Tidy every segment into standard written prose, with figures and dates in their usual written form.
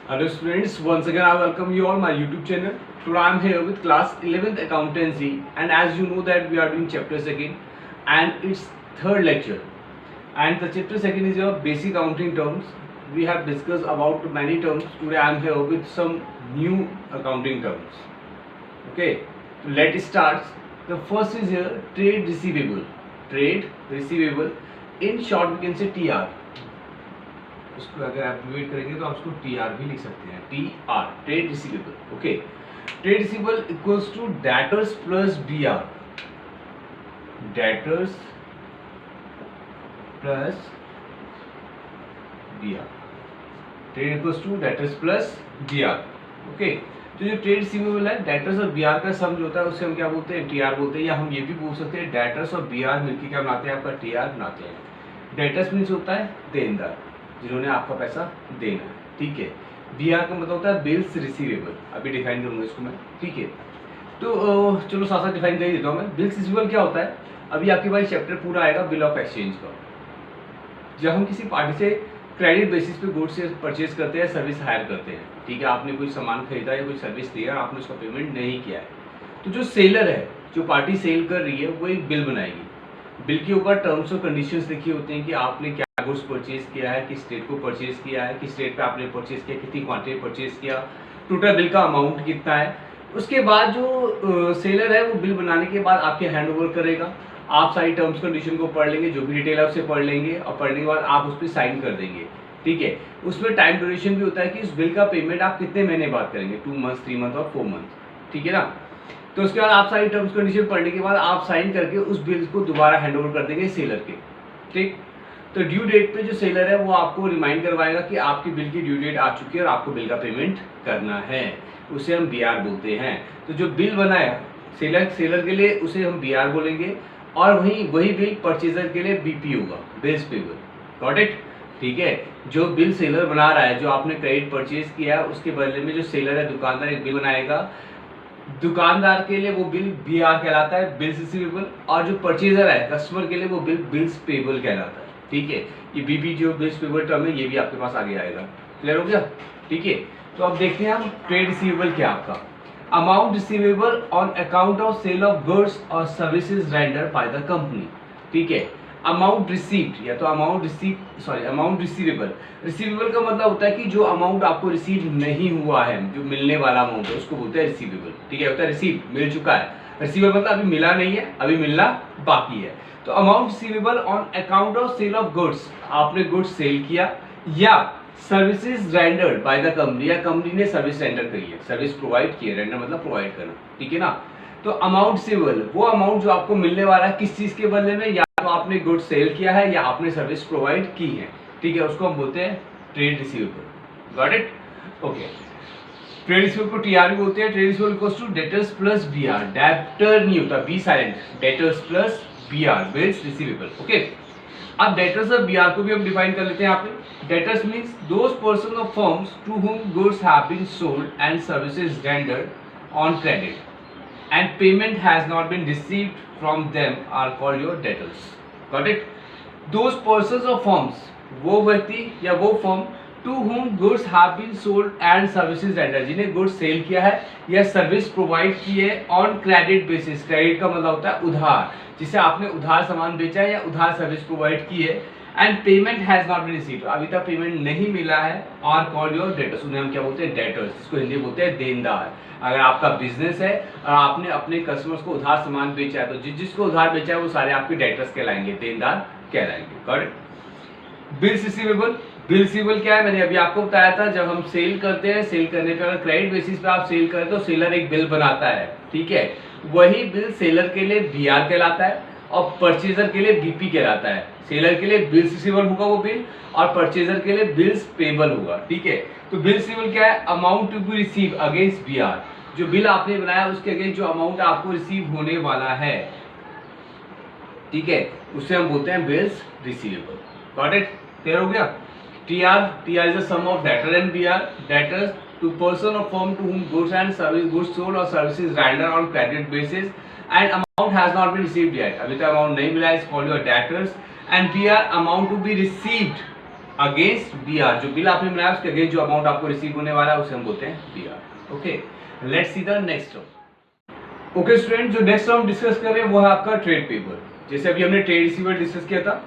Hello students, once again I welcome you all my YouTube channel. Today I am here with class 11th accountancy, and as you know that we are doing chapter second and it's third lecture, and the chapter second is your basic accounting terms. We have discussed about many terms. Today I am here with some new accounting terms. Okay, so let's start. The first is here trade receivable. Trade receivable, in short we can say TR. उसको अगर आप divide करेंगे तो आप उसको TR भी लिख सकते हैं. TR, trade receivable. Okay, trade receivable equals to debtors plus BR. Debtors plus BR. Trade equals to debtors plus BR. Okay, तो जो ट्रेड रिसीवेबल है डेटर्स और BR का सम जो होता है उसे हम क्या बोलते हैं? TR बोलते हैं, या हम ये भी बोल सकते हैं डेटर्स और BR मिलकर क्या बनाते हैं? आपका TR बनाते हैं. डेटर्स मीन्स होता है देनदार, जिन्होंने आपका पैसा देना है. ठीक है. BR का मतलब होता है बिल्स रिसीवेबल. अभी डिफाइन करूंगा इसको मैं. ठीक है, तो चलो साथ साथ डिफाइन कर ही देता हूँ मैं. बिल्स रिसीवेबल क्या होता है? अभी आपके पास चैप्टर पूरा आएगा बिल ऑफ एक्सचेंज का. जब हम किसी पार्टी से क्रेडिट बेसिस पे गुड्स से परचेज करते हैं, सर्विस हायर करते हैं. ठीक है, आपने कोई सामान खरीदा या कोई सर्विस दिया, आपने उसका पेमेंट नहीं किया है, तो जो सेलर है, जो पार्टी सेल कर रही है, वो एक बिल बनाएगी. बिल के ऊपर टर्म्स और कंडीशंस लिखी होती हैं कि आपने क्या गुड्स परचेज किया है, किस स्टेट को परचेज किया है, किस स्टेट पे आपने परचेज किया, कितनी क्वांटिटी परचेज किया, टोटल बिल का अमाउंट कितना है. उसके बाद जो सेलर है वो बिल बनाने के बाद आपके हैंड ओवर करेगा. आप सारी टर्म्स कंडीशन को पढ़ लेंगे, जो भी डिटेल है उसे पढ़ लेंगे, और पढ़ने के बाद आप उस पर साइन कर देंगे. ठीक है, उसमें टाइम ड्यूरेशन भी होता है कि इस बिल का पेमेंट आप कितने महीने बाद करेंगे, 2 मंथ, 3 मंथ और 4 मंथ. ठीक है ना. तो उसके बाद आप सारी टर्म्स कंडीशन पढ़ने के बाद आप साइन करके उस बिल को दोबारा हैंड ओवर कर देंगे सेलर के. ठीक, तो ड्यू डेट पे जो सेलर है वो आपको रिमाइंड करवाएगा कि आपकी बिल की ड्यू डेट आ चुकी है और आपको बिल का पेमेंट करना है. उसे हम BR बोलते हैं. तो जो बिल बनाया सेलर के लिए उसे हम BR बोलेंगे, और वही बिल परचेजर के लिए BP होगा, बिल्स पेबल. Got it. ठीक है, जो बिल सेलर बना रहा है, जो आपने क्रेडिट परचेज किया है, उसके बदले में जो सेलर है, दुकानदार एक बिल बनाएगा. दुकानदार के लिए वो बिल BR कहलाता है, बिल्स रिसीवेबल, और जो परचेजर है कस्टमर के लिए वो बिल बिल्स पेबल कहलाता है. ठीक है, ये BP जो बिल्स पेबल टर्म है ये भी आपके पास आगे आएगा. क्लियर हो गया. ठीक है, तो अब देखते हैं हम ट्रेड रिसीवेबल क्या आपका. Amount receivable on account of sale of goods और services render by the company. ठीक है, अमाउंट रिसीव्ड या तो अमाउंट रिसीवेबल. रिसीवेबल का मतलब होता है कि जो अमाउंट आपको रिसीव नहीं हुआ है, जो मिलने वाला अमाउंट है, उसको बोलते हैं रिसीवेबल. ठीक है, होता है रिसीव, मिल चुका है. रिसीवेबल मतलब अभी मिला नहीं है, अभी मिलना बाकी है. तो amount receivable on account of sale of goods, आपने गुड्स सेल किया, या services rendered by the company, या कंपनी ने सर्विस रेंडर करी है, सर्विस प्रोवाइड की है. रेंडर मतलब प्रोवाइड करना. ठीक है ना. तो अमाउंट रिसीवेबल वो अमाउंट जो आपको मिलने वाला है किस चीज के बदले में, या तो आपने गुड्स सेल किया है या आपने सर्विस प्रोवाइड की है. ठीक है, उसको हम बोलते हैं trade receivable. Got it. Okay, trade receivable को TR भी बोलते हैं. Trade receivable equals to debtors plus BR. Debtor नहीं होता, B silent. Debtors plus BR, bills receivable. Okay, अब डेटर्स और BR को भी हम डिफाइन कर लेते हैं यहाँ पे. डेटर्स मीन्स दोज पर्सन और firms to whom goods have been sold and services rendered on credit and payment has not been received from them are called your debtors. Got it? Those persons or firms, वो व्यक्ति या वो firm to whom goods have been sold and services rendered, जिन्हें goods sale किया है या service provide की है ऑन क्रेडिट बेसिस. क्रेडिट का मतलब होता है उधार, जिसे आपने उधार सामान बेचा है या उधार सर्विस प्रोवाइड की है. And payment has not been received, अभी तक पेमेंट नहीं मिला है, और कॉल्ड योर डेटर्स. उन्हें हम क्या बोलते हैं? डेटर्स. इसको हिंदी बोलते हैं देनदार. अगर आपका बिजनेस है और आपने अपने कस्टमर्स को उधार सामान बेचा है, तो जिसको उधार बेचा है वो सारे आपके डेटर्स कहलाएंगे, देनदार कहलाएंगे. Correct. Bills receivable. Bill receivable क्या है? मैंने अभी आपको बताया था, जब हम सेल करते हैं, सेल करने पे अगर क्रेडिट बेसिस पे आप सेल करें तो सेलर एक बिल बनाता है. ठीक है, वही बिल सेलर के लिए BR कहलाता है और परचेजर के लिए BP कहलाता है. सेलर के लिए बिल्स रिसीवेबल होगा वो बिल, और परचेजर के लिए बिल्स पेबल होगा. ठीक है, तो बिल रिसीवेबल क्या है? Amount to be receive against BR. जो बिल आपने बनाया उसके अगेंस्ट जो अमाउंट आपको रिसीव होने वाला है, ठीक है, उसे हम बोलते हैं bills receivable. Got it. Clear हो गया. TR is the sum of debtor and BR. Debtors to person or firm to whom goods sold or services rendered on credit basis and amount has not been received yet. अभी तक amount नहीं मिला है, called your debtors. And BR, amount to be received against BR, जो bill आपने बनाया उसके against जो अमाउंट आपको रिसीव होने वाला है उसे हम बोलते हैं BR. Okay, let's see the next term. Okay student, जो नेक्स्ट टर्म डिस्कस कर रहे हैं वो है आपका ट्रेड पेबल। जैसे अभी हमने ट्रेड रिसीवेबल डिस्कस किया था,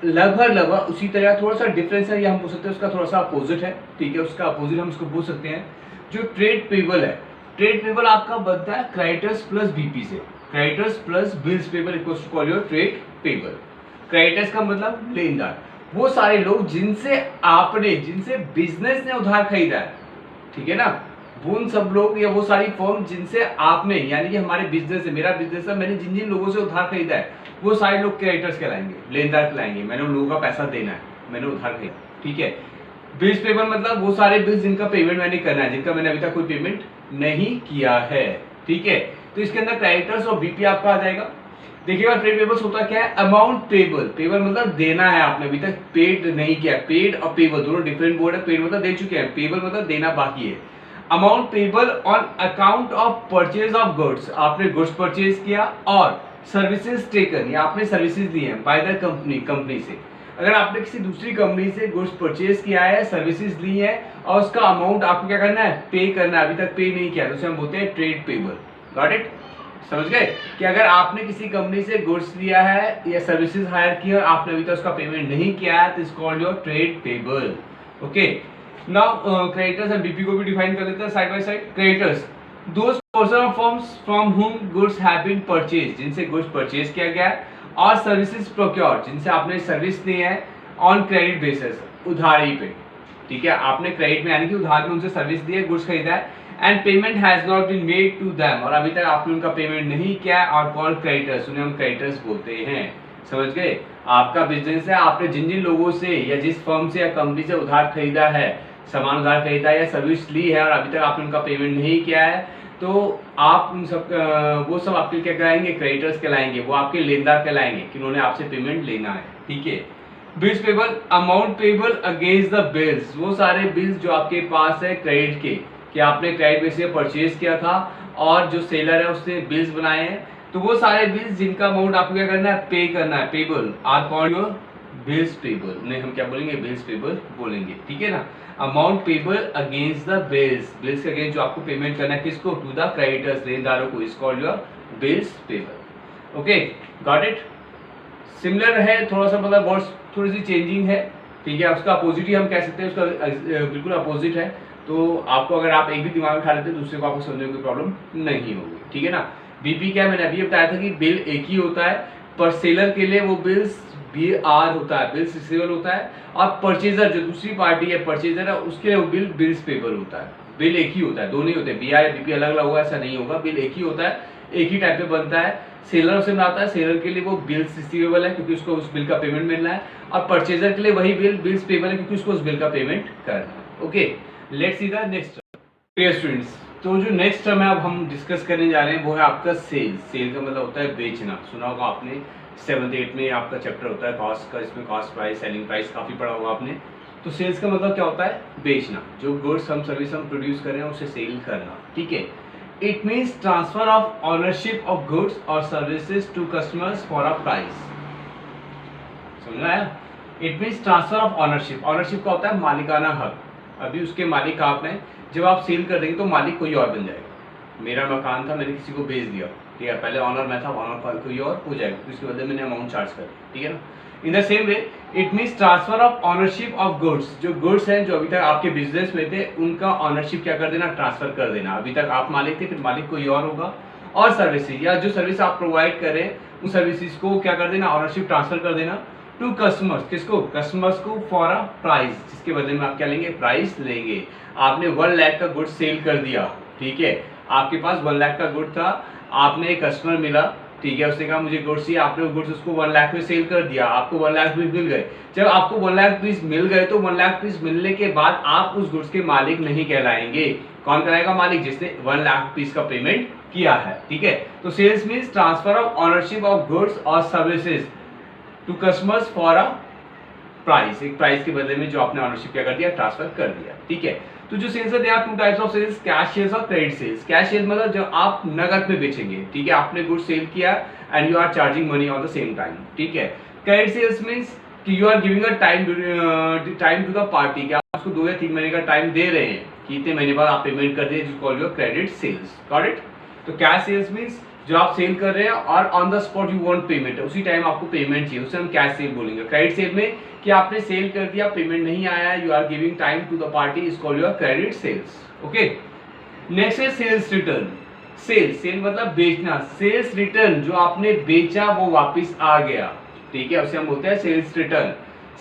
लगभग उसी तरह, थोड़ा सा डिफरेंस है, या हम बोल सकते हैं उसका थोड़ा सा अपोजिट है। ठीक है, उसका अपोजिट हम इसको बोल सकते हैं। जो ट्रेड पेबल है, ट्रेड पेबल आपका बनता है क्रेडिटर्स प्लस बीपी से। Creditors plus bills payable equals to call your trade payable. Creditors का मतलब लेनदार, वो सारे लोग जिनसे बिजनेस ने उधार खरीदा है, ठीक है ना, वो उन सब लोग या वो सारी फर्म जिनसे आपने, यानी कि हमारे बिजनेस है, मेरा बिजनेस है, मैंने जिन जिन लोगों से उधार खरीदा है वो सारे लोग क्रेडिटर्स कहलाएंगे, लेनदार कहलाएंगे। मैंने उन लोगों का पैसा देना है, मैंने उधार खरीदा। ठीक है, बिल्स पेबल मतलब वो सारे बिल्स जिनका पेमेंट मैंने करना है, जिनका मैंने अभी तक कोई पेमेंट नहीं किया है। ठीक है, तो इसके अंदर क्रेडिटर्स और बीपी आपका आ जाएगा। देखिएगा ट्रेड पेबल्स होता क्या है, अमाउंट पेबल। पेबल मतलब देना है, आपने अभी तक पेड नहीं किया। पेड और पेबल दोनों डिफरेंट वर्ड है। पेड मतलब दे चुके हैं, पेबल मतलब देना बाकी है। Amount payable on account of purchase of goods, आपने गुड्स परचेज किया, और सर्विसेज टेकन, या आपने सर्विसेज ली है बाय द कंपनी से। अगर आपने किसी दूसरी कंपनी से गुड्स परचेज किया है, सर्विसेज ली है, और उसका अमाउंट आपको क्या करना है, पे करना है, अभी तक पे नहीं किया, तो उसे हम बोलते हैं ट्रेड पेबल। Got it? समझ गए कि अगर आपने किसी कंपनी से गुड्स लिया है या सर्विसेज हायर की और आपने अभी तक उसका पेमेंट नहीं किया है, तो it's called your trade payable. Okay, now creditors and BP को भी डिफाइन कर लेते हैं side by side. Creditors, those person और फर्म्स फ्रॉम हुम गुड्स हैव बीन परचेज, जिनसे गुड्स परचेज किया गया है, और सर्विसेज प्रोक्योर्ड, जिनसे आपने सर्विस ली है ऑन क्रेडिट बेसिस, उधारी पे। ठीक है, आपने क्रेडिट में यानी कि उधार में उनसे सर्विस दी है, गुड्स खरीदा है, and payment has not been made to them, और अभी तक आपने उनका पेमेंट नहीं किया है, और कॉल्ड क्रेडिटर्स, उन्हें हम क्रेडिटर्स बोलते हैं। समझ गए? आपका बिजनेस है, आपने जिन जिन लोगों से या जिस फर्म से या कंपनी से उधार खरीदा है, सामान उधार खरीदा है या सर्विस ली है, और अभी तक आपने उनका पेमेंट नहीं किया है, तो आप उन सब वो सब आपके क्या कहलाएंगे, क्रेडिटर्स कहलाएंगे। वो आपके लेनदार कहलाएंगे कि उन्होंने आपसे पेमेंट लेना है। ठीक है, bills payable, amount payable against the bills, वो सारे बिल्स जो आपके पास है क्रेडिट के, कि आपने क्रेडिट बेसिस पे परचेज किया था और जो सेलर है उसने बिल्स बनाए हैं, तो वो सारे बिल्स जिनका अमाउंट आपको क्या करना है, पे करना है, payable, are called your bills payable. उन्हें हम क्या बोलेंगे, बिल्स पेबल बोलेंगे। ठीक है ना, amount payable against the bills, bills के अगेंस्ट जो आपको पेमेंट करना है, किसको, टू द क्रेडिटर्स, लेनदारों को, is called your bills payable. Okay, got it? Similar है, थोड़ा सा मतलब वर्ड्स थोड़ी सी चेंजिंग है। ठीक है, उसका अपोजिट ही हम कह सकते हैं, उसका बिल्कुल अपोजिट है। तो आपको अगर आप एक भी दिमाग में उठा लेते हैं, दूसरे को आपको समझने की प्रॉब्लम नहीं होगी। ठीक है ना, बीपी क्या, मैंने अभी बताया था कि बिल एक ही होता है, पर सेलर के लिए वो बिल्स बीआर होता है, बिल्स रिसीवेबल होता है, और परचेजर जो दूसरी पार्टी है, परचेजर है, उसके लिए वो बिल्स पेबल होता है। बिल एक ही होता है, दो नहीं होते, बीआर या बीपी अलग अलग होगा ऐसा नहीं होगा, बिल एक ही होता है, एक ही टाइप पे बनता है। सेलर उसे बनाता है, सेलर के लिए वो बिल्स रिसीवेबल है क्योंकि उसको उस बिल का पेमेंट मिलना है, और परचेजर के लिए वही बिल्स पेबल है क्योंकि उसको उस बिल का पेमेंट करना है। Okay, let's see the next term. Students, तो जो नेक्स्ट टर्म है अब हम डिस्कस करने जा रहे हैं वो है आपका सेल। सेल का मतलब होता है बेचना। सुना होगा आपने, 7th 8th में आपका चैप्टर होता है कॉस्ट का, इसमें कॉस्ट प्राइस, सेलिंग प्राइस काफ़ी पढ़ा होगा आपने। तो सेल्स का मतलब क्या होता है, बेचना। जो गुड्स हम सर्विस हम प्रोड्यूस कर रहे हैं उसे सेल करना। ठीक है, it means transfer of ownership of goods और services to customers for a price. समझ में आया? It means transfer of ownership. Ownership का होता है मालिकाना हक। अभी उसके मालिक आप हैं, जब आप सेल कर देंगे तो मालिक कोई और बन जाएगा। मेरा मकान था, मैंने किसी को बेच दिया, ठीक है, पहले ऑनर मैं था, ऑनर कोई और हो जाएगा, तो इसके बदले मैंने अमाउंट चार्ज कर दिया। ठीक है ना, in the same way it means transfer of ownership of goods. जो गुड्स हैं जो अभी तक आपके बिजनेस में थे, उनका ऑनरशिप क्या कर देना, ट्रांसफर कर देना। अभी तक आप मालिक थे, फिर मालिक कोई और होगा। और सर्विसेज, या जो सर्विस आप प्रोवाइड कर रहे हैं उन सर्विसेज को क्या कर देना, ऑनरशिप ट्रांसफर कर देना टू कस्टमर्स। किसको, कस्टमर्स को, फॉर अ प्राइस, जिसके बदले में आप क्या लेंगे, प्राइस लेंगे। आपने 1 लाख का गुड सेल कर दिया, ठीक है, आपके पास 1 लाख का गुड था, आपने एक कस्टमर मिला, ठीक है, उसने कहा मुझे गुड्स चाहिए, आपने गुड्स उसको 1 लाख में सेल कर दिया, आपको 1 लाख पीस मिल गए। जब आपको 1 लाख पीस मिल गए तो 1 लाख पीस मिलने के बाद आप उस गुड्स के मालिक नहीं कहलाएंगे। कौन कहलाएगा मालिक, जिसने 1 लाख पीस का पेमेंट किया है। ठीक है, तो sales means transfer of ownership of goods और services to customers for a price. एक प्राइस के बदले में जो आपने ऑनरशिप क्या कर दिया, ट्रांसफर कर दिया। ठीक है, तो जो सेल्स है, they are 2 types of sales, cash sales और क्रेडिट सेल्स। कैश सेल्स मतलब जब आप नगद में बेचेंगे, ठीक है, आपने गुड सेल किया and you are charging money on the same time. ठीक है, क्रेडिट सेल्स मीन्स कि you are giving a time to the party, कि आप उसको 2 या 3 महीने का टाइम दे रहे हैं कि इतने महीने बाद आप पेमेंट कर दीजिए, call your credit sales. Got it? तो कैश सेल्स मीन्स जो आप सेल कर रहे हैं और on the spot you want payment, उसी टाइम आपको पेमेंट चाहिए, उसे हम कैश सेल बोलेंगे। क्रेडिट सेल में कि आपने सेल कर दिया, पेमेंट नहीं आया, you are giving time to the party, is called your credit sales. Okay, next है सेल्स रिटर्न। सेल मतलब बेचना, सेल्स रिटर्न जो आपने बेचा वो वापस आ गया, ठीक है, उसे हम बोलते हैं sales return.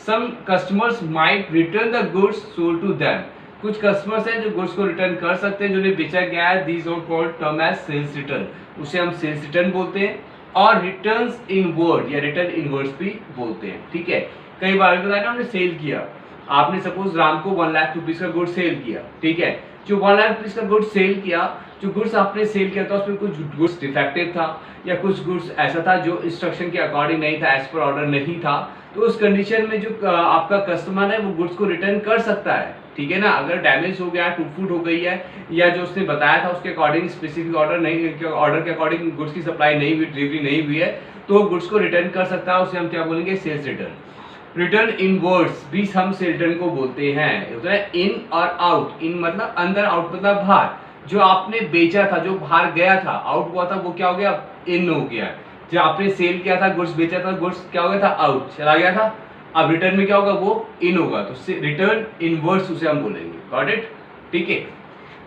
Some customers might return the goods sold to them, कुछ कस्टमर्स हैं जो गुड्स को रिटर्न कर सकते हैं जो उन्हें बेचा गया है, these are called term as sales return, उसे हम सेल्स रिटर्न बोलते हैं। और रिटर्न्स इनवर्ड या रिटर्न इनवर्ड्स भी बोलते हैं, ठीक है। कई बार बताया ना, हमने सेल किया, आपने सपोज राम को 1 लाख रुपीज का गुड सेल किया, ठीक है, जो 1 लाख रुपीज का गुड सेल किया, जो गुड्स आपने सेल किया था उसमें कुछ गुड्स डिफेक्टिव था या कुछ गुड्स ऐसा था जो इंस्ट्रक्शन के अकॉर्डिंग नहीं था, एज पर ऑर्डर नहीं था, तो उस कंडीशन में जो आपका कस्टमर है वो गुड्स को रिटर्न कर सकता है, ठीक है ना। अगर डैमेज हो गया, टूट फूट हो गई है, या जो उसने बताया था उसके अकॉर्डिंग स्पेसिफिक ऑर्डर के अकॉर्डिंग गुड्स की सप्लाई नहीं हुई, डिलीवरी नहीं हुई है, तो गुड्स को रिटर्न कर सकता है, उसे हम क्या बोलेंगे, सेल्स रिटर्न। रिटर्न इनवर्ड्स भी हम सेल्स रिटर्न को बोलते हैं। होता है इन और आउट, इन मतलब अंदर, आउट मतलब बाहर, जो आपने बेचा था, जो बाहर गया था, आउट हुआ था, वो क्या हो गया, इन हो गया। जो आपने सेल किया था, गुड्स बेचा था, गुड्स क्या हो गया था, आउट चला गया था, अब रिटर्न में क्या होगा, वो इन होगा, तो रिटर्न इनवर्स उसे हम बोलेंगे। Got it? ठीक है।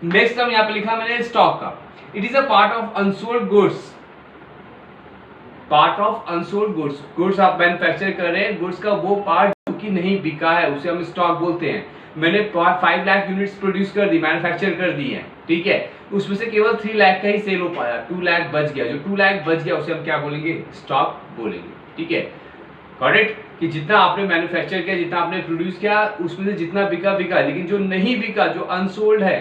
नेक्स्ट हम यहाँ पे लिखा मैंने स्टॉक का, it is a part of unsold goods, part of unsold goods, goods आप मैन्युफैक्चर कर रहे हैं, गुड्स का वो पार्ट जो कि नहीं बिका है उसे हम स्टॉक बोलते हैं। मैंने 5 लाख यूनिट्स प्रोड्यूस कर दी, मैन्युफैक्चर कर दी है, ठीक है, उसमें से केवल 3 लाख का ही सेल हो पाया, 2 लाख बच गया, जो 2 लाख बच गया उसे हम क्या बोलेंगे, स्टॉक बोलेंगे, ठीक है। Got it? कि जितना आपने मैन्युफैक्चर किया, जितना आपने प्रोड्यूस किया, उसमें से जितना बिका बिका, लेकिन जो नहीं बिका, जो अनसोल्ड है,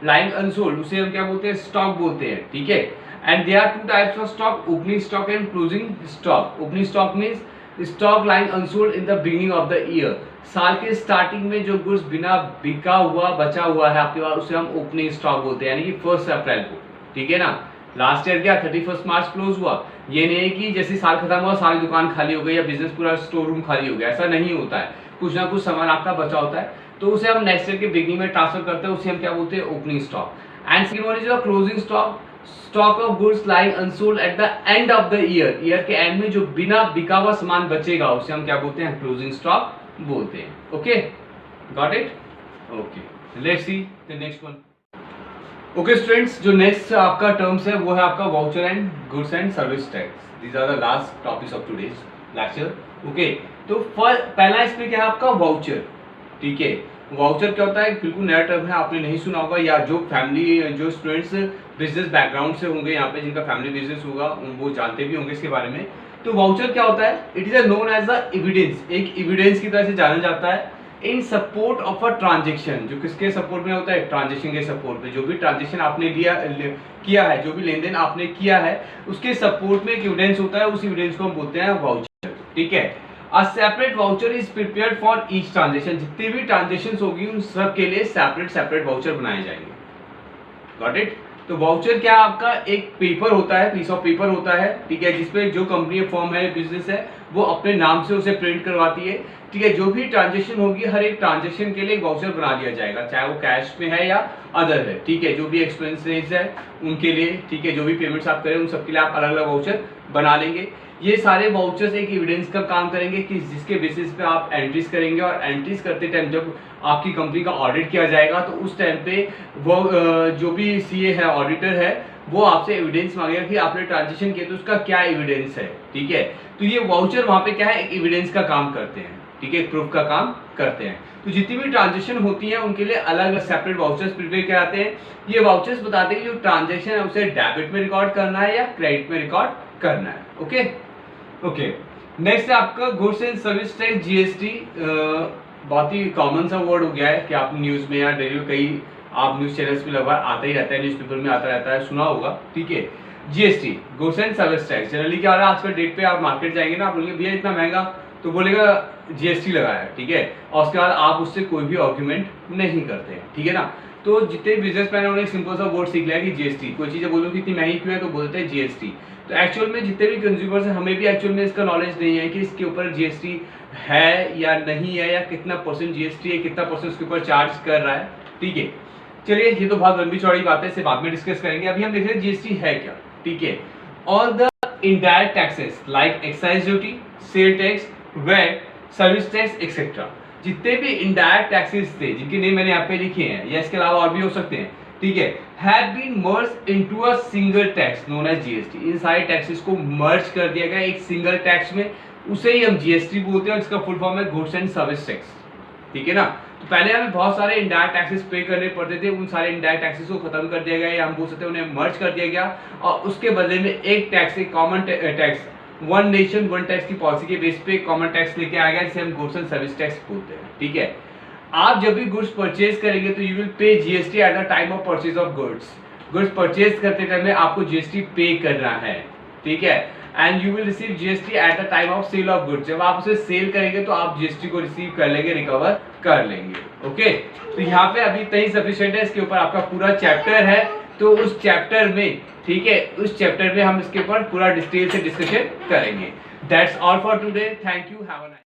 लाइंग अनसोल्ड, उसे हम क्या बोलते हैं, स्टॉक बोलते हैं, ठीक है। And there are 2 types of stock, opening stock and closing stock. Opening stock means stock lying unsold in the beginning of the year, साल के स्टार्टिंग में जो गुड्स बिना बिका हुआ बचा हुआ है आपके पास, उसे हम ओपनिंग स्टॉक बोलते हैं, यानी कि 1 अप्रैल को, ठीक है ना। लास्ट ईयर क्या 31 मार्च क्लोज हुआ, ये नहीं है कि जैसे साल खत्म हुआ सारी दुकान खाली हो गई या बिजनेस पूरा स्टोर रूम खाली हो गया, ऐसा नहीं होता है, कुछ ना कुछ सामान आपका बचा होता है, तो उसे हम नेक्स्ट ईयर के बिगिनिंग में ट्रांसफर करते हैं, उसे हम क्या बोलते हैं, opening stock. And second one is the closing stock, stock of goods lying unsold at the end of the year, year के एंड में जो बिना बिका हुआ सामान बचेगा उसे हम क्या बोलते हैं, क्लोजिंग स्टॉक बोलते हैं। Okay, got it? Okay, let's see the next one. Okay students, जो नेक्स्ट आपका टर्म्स है वो है आपका voucher and goods and service tax. These are the last topics of today's lecture. Okay, तो पहला इसमें क्या है आपका वाउचर, ठीक है। वाउचर क्या होता है, बिल्कुल नया टर्म है, आपने नहीं सुना होगा, या जो फैमिली, जो स्टूडेंट्स बिजनेस बैकग्राउंड से होंगे यहाँ पे, जिनका फैमिली बिजनेस होगा वो जानते भी होंगे इसके बारे में। तो वाउचर क्या होता है, it is known as the evidence, एक एविडेंस की तरह से जाना जाता है in support of a transaction, जो किसके सपोर्ट में होता है, ट्रांजेक्शन के सपोर्ट में, जो भी ट्रांजेक्शन आपने किया है, जो भी लेन देन आपने किया है, उसके सपोर्ट में एक एविडेंस होता है, उस एविडेंस को हम बोलते हैं वाउचर, ठीक है। A separate voucher is prepared for each transaction, जितनी भी ट्रांजेक्शन होगी उन सब के लिए सेपरेट वाउचर बनाए जाएंगे। Got it? तो वाउचर क्या आपका एक पेपर होता है, पीस ऑफ पेपर होता है, ठीक है, जिसपे जो कंपनी फर्म है, बिजनेस है, वो अपने नाम से उसे प्रिंट करवाती है, ठीक है। जो भी ट्रांजेक्शन होगी, हर एक ट्रांजेक्शन के लिए एक वाउचर बना दिया जाएगा, चाहे वो कैश में है या अदर है, ठीक है। जो भी एक्सपेंसेस है उनके लिए, ठीक है, जो भी पेमेंट्स आप करें उन सबके लिए आप अलग अलग वाउचर बना लेंगे। ये सारे वाउचर्स एक एविडेंस का काम करेंगे कि जिसके बेसिस पे आप एंट्रीज करेंगे, और एंट्रीज करते टाइम जब आपकी कंपनी का ऑडिट किया जाएगा तो उस टाइम पे वो जो भी सीए है, ऑडिटर है, वो आपसे एविडेंस मांगेगा कि आपने ट्रांजेक्शन किया तो उसका क्या एविडेंस है, ठीक है। तो ये वाउचर वहाँ पे क्या है, एक एविडेंस का काम करते हैं, ठीक है, प्रूफ का काम करते हैं। तो जितनी भी ट्रांजेक्शन होती है उनके लिए अलग अलग सेपरेट वाउचर्स प्रिपेयर कराते हैं। ये वाउचर्स बताते हैं कि जो ट्रांजेक्शन है उसे डेबिट में रिकॉर्ड करना है या क्रेडिट में रिकॉर्ड करना है। ओके ओके, नेक्स्ट है आपका goods and service tax, GST. बहुत ही कॉमन सा वर्ड हो गया है कि आप न्यूज़ में या डेली कई आप न्यूज़ चैनल्स पे लगभग आता ही रहता है, न्यूज़पेपर में आता रहता है, सुना होगा, ठीक है। GST, goods and service tax, generally क्या हो रहा है आजकल डेट पे, आप मार्केट जाएंगे ना, आप बोलेंगे भैया इतना महंगा, तो बोलेगा जीएसटी लगाया है, ठीक है, और उसके बाद आप उससे कोई भी आर्ग्यूमेंट नहीं करते हैं, ठीक है ना। तो जितने बिजनेसमैन हैं उन्होंने सिंपल सा वर्ड सीख लिया कि जीएसटी, कोई चीज़ें बोलो कि इतनी महंगी क्यों है तो बोलते हैं जीएसटी। तो एक्चुअल में जितने भी कंज्यूमर्स हैं, हमें भी एक्चुअल में इसका नॉलेज नहीं है कि इसके ऊपर जीएसटी है या नहीं है, या कितना परसेंट जीएसटी है, कितना परसेंट उसके ऊपर चार्ज कर रहा है। ठीक है, चलिए ये तो बहुत लंबी चौड़ी बात है, इसे बाद में डिस्कस करेंगे। अभी हम देख रहे हैं जीएसटी है क्या। ठीक है, all the indirect taxes like excise duty, sale tax, VAT, service tax etcetera, जितने भी इनडायरेक्ट टैक्सेस थे जिनके नेम मैंने यहाँ पे लिखे हैं या इसके अलावा और भी हो सकते हैं, ठीक है, have been merged into a single tax known as GST. इन सारे टैक्सेस को मर्ज कर दिया गया एक सिंगल टैक्स में, उसे ही हम जीएसटी बोलते हैं, जिसका फुल फॉर्म है गुड्स एंड सर्विस टैक्स। ठीक है ना, तो पहले हमें बहुत सारे इनडायरेक्ट टैक्सेस पे करने पड़ते थे, उन सारे इनडायरेक्ट टैक्सेस को खत्म कर दिया गया, या हम बोल सकते हैं उन्हें मर्ज कर दिया गया, और उसके बदले में एक टैक्स, एक common tax, one nation one tax की पॉलिसी के बेस पे कॉमन टैक्स लेके आ गया, जिसे हम गुड्स एंड सर्विस टैक्स बोलते हैं। ठीक है, आप जब भी गुड्स परचेज करेंगे तो you will pay GST at the time of purchase of goods. Goods purchase करते टाइम में आपको जीएसटी पे करना है। ठीक है, and you will receive GST at the time of sale of goods. जब आप उसे सेल करेंगे तो आप जीएसटी को रिसीव कर लेंगे, रिकवर कर लेंगे। ओके, तो यहाँ पे अभी तक सफिशिएंट है, इसके ऊपर आपका पूरा चैप्टर है, तो उस चैप्टर में, ठीक है, उस चैप्टर में हम इसके ऊपर पूरा डिटेल से डिस्कशन करेंगे। That's all for today, thank you, have a nice